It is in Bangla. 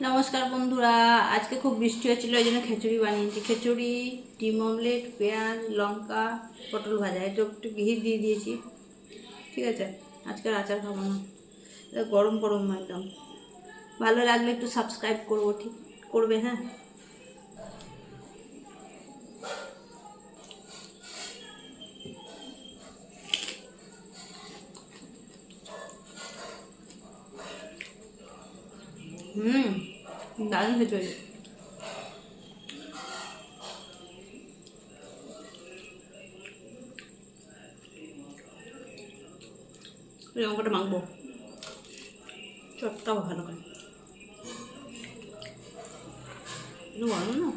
নমস্কার বন্ধুরা, আজকে খুব বৃষ্টি হচ্ছিল, এই জন্য খিচুড়ি বানিয়েছি। খিচুড়ি, ডিম অমলেট, পেঁয়াজ, লঙ্কা, পটল ভাজা, এটা একটু ঘি দিয়ে দিয়েছি। ঠিক আছে, আজকের আচার খাবো না, এটা গরম গরম একদম। ভালো লাগলে একটু সাবস্ক্রাইব করবো, ঠিক করবে? হ্যাঁ। দারুণ খিচুড়ি। লঙ্কাটা মাখবো, চটটাও ভালো করে। গরম না।